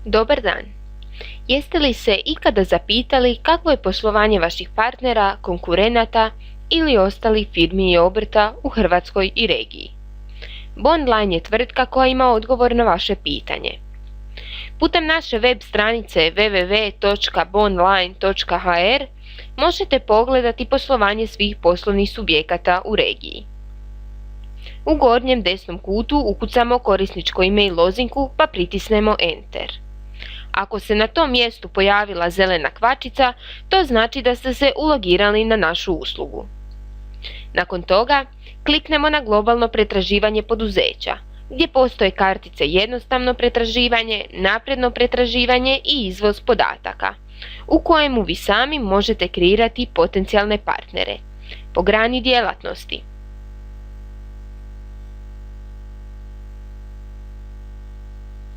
Dobar dan! Jeste li se ikada zapitali kakvo je poslovanje vaših partnera, konkurenata ili ostalih firmi i obrta u Hrvatskoj i regiji? Bondline je tvrtka koja ima odgovor na vaše pitanje. Putem naše web stranice www.bondline.hr možete pogledati poslovanje svih poslovnih subjekata u regiji. U gornjem desnom kutu ukucamo korisničko ime i lozinku pa pritisnemo Enter. Ako se na tom mjestu pojavila zelena kvačica, to znači da ste se ulogirali na našu uslugu. Nakon toga, kliknemo na globalno pretraživanje poduzeća, gdje postoje kartice jednostavno pretraživanje, napredno pretraživanje i izvoz podataka, u kojemu vi sami možete kreirati potencijalne partnere po grani djelatnosti.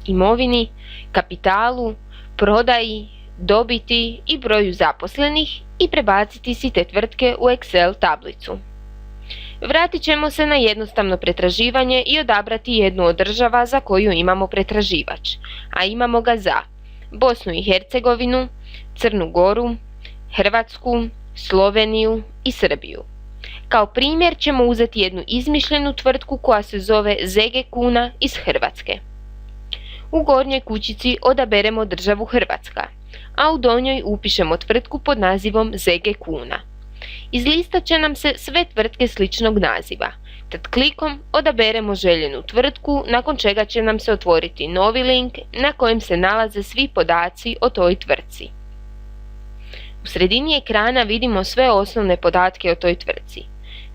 Imovini, kapitalu, prodaji, dobiti i broju zaposlenih i prebaciti si te tvrtke u Excel tablicu. Vratit ćemo se na jednostavno pretraživanje i odabrati jednu od država za koju imamo pretraživač, a imamo ga za Bosnu i Hercegovinu, Crnu Goru, Hrvatsku, Sloveniju i Srbiju. Kao primjer ćemo uzeti jednu izmišljenu tvrtku koja se zove ZG Kuna iz Hrvatske. U gornjoj kućici odaberemo državu Hrvatska, a u donjoj upišemo tvrtku pod nazivom ZG Kuna. Izlistat će nam se sve tvrtke sličnog naziva, tad klikom odaberemo željenu tvrtku, nakon čega će nam se otvoriti novi link na kojem se nalaze svi podaci o toj tvrtci. U sredini ekrana vidimo sve osnovne podatke o toj tvrtci.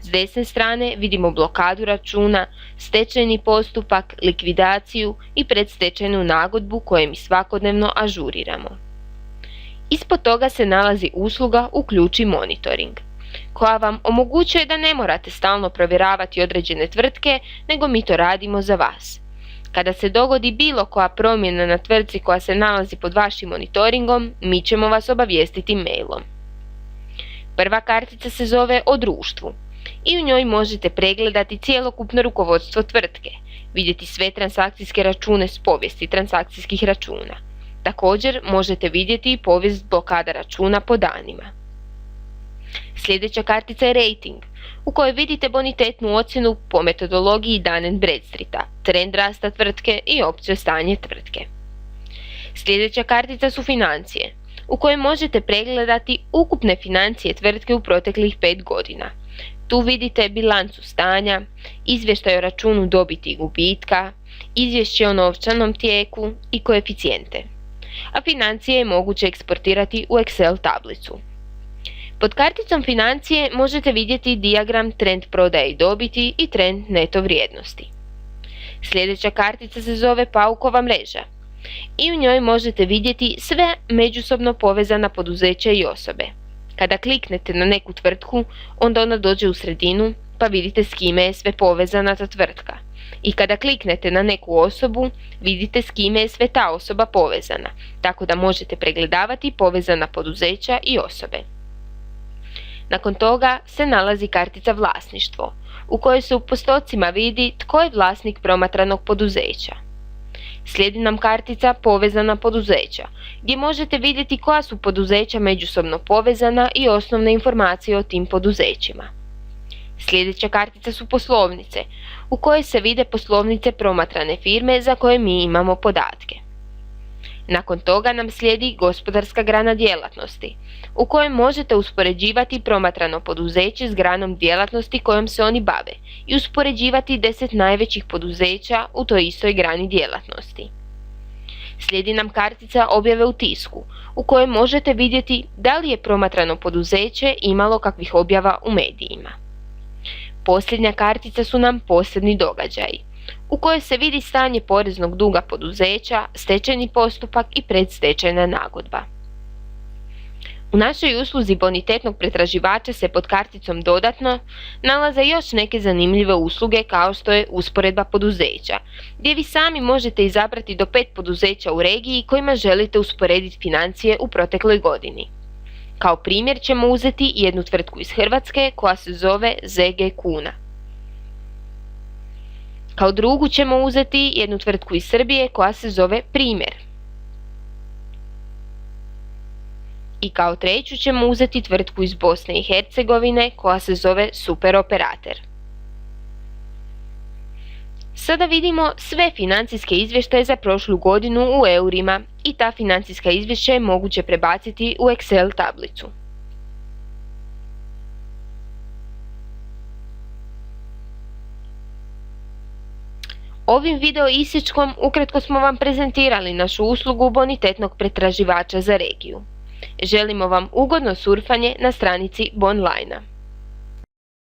S desne strane vidimo blokadu računa, stečajni postupak, likvidaciju i predstečajnu nagodbu koje mi svakodnevno ažuriramo. Ispod toga se nalazi usluga Uključi monitoring, koja vam omogućuje da ne morate stalno provjeravati određene tvrtke, nego mi to radimo za vas. Kada se dogodi bilo koja promjena na tvrtci koja se nalazi pod vašim monitoringom, mi ćemo vas obavijestiti mailom. Prva kartica se zove O društvu i u njoj možete pregledati cjelokupno rukovodstvo tvrtke, vidjeti sve transakcijske račune s povijesti transakcijskih računa. Također možete vidjeti i povijest blokada računa po danima. Sljedeća kartica je Rating, u kojoj vidite bonitetnu ocjenu po metodologiji Dun & Bradstreeta, trend rasta tvrtke i opće stanje tvrtke. Sljedeća kartica su Financije, u kojoj možete pregledati ukupne financije tvrtke u proteklih 5 godina. Tu vidite bilancu stanja, izvještaj o računu dobiti i gubitka, izvješće o novčanom tijeku i koeficijente. A financije je moguće eksportirati u Excel tablicu. Pod karticom Financije možete vidjeti dijagram trend prodaje i dobiti i trend neto vrijednosti. Sljedeća kartica se zove Paukova mreža i u njoj možete vidjeti sve međusobno povezana poduzeća i osobe. Kada kliknete na neku tvrtku, onda ona dođe u sredinu pa vidite s kime je sve povezana ta tvrtka. I kada kliknete na neku osobu, vidite s kime je sve ta osoba povezana, tako da možete pregledavati povezana poduzeća i osobe. Nakon toga se nalazi kartica Vlasništvo, u kojoj se u postocima vidi tko je vlasnik promatranog poduzeća. Slijedi nam kartica Povezana poduzeća, gdje možete vidjeti koja su poduzeća međusobno povezana i osnovne informacije o tim poduzećima. Sljedeća kartica su Poslovnice, u kojoj se vide poslovnice promatrane firme za koje mi imamo podatke. Nakon toga nam slijedi Gospodarska grana djelatnosti, u kojoj možete uspoređivati promatrano poduzeće s granom djelatnosti kojom se oni bave i uspoređivati 10 najvećih poduzeća u toj istoj grani djelatnosti. Slijedi nam kartica Objave u tisku, u kojoj možete vidjeti da li je promatrano poduzeće imalo kakvih objava u medijima. Posljednja kartica su nam Posebni događaji, u kojoj se vidi stanje poreznog duga poduzeća, stečajni postupak i predstečajna nagodba. U našoj usluzi bonitetnog pretraživača se pod karticom Dodatno nalaze još neke zanimljive usluge kao što je usporedba poduzeća, gdje vi sami možete izabrati do 5 poduzeća u regiji kojima želite usporediti financije u protekloj godini. Kao primjer ćemo uzeti jednu tvrtku iz Hrvatske koja se zove ZG Kuna. Kao drugu ćemo uzeti jednu tvrtku iz Srbije koja se zove Primjer. I kao treću ćemo uzeti tvrtku iz Bosne i Hercegovine koja se zove Superoperator. Sada vidimo sve financijske izvještaje za prošlu godinu u eurima i ta financijska izvješća je moguće prebaciti u Excel tablicu. Ovim video isječkom ukratko smo vam prezentirali našu uslugu bonitetnog pretraživača za regiju. Želimo vam ugodno surfanje na stranici Bonlinea.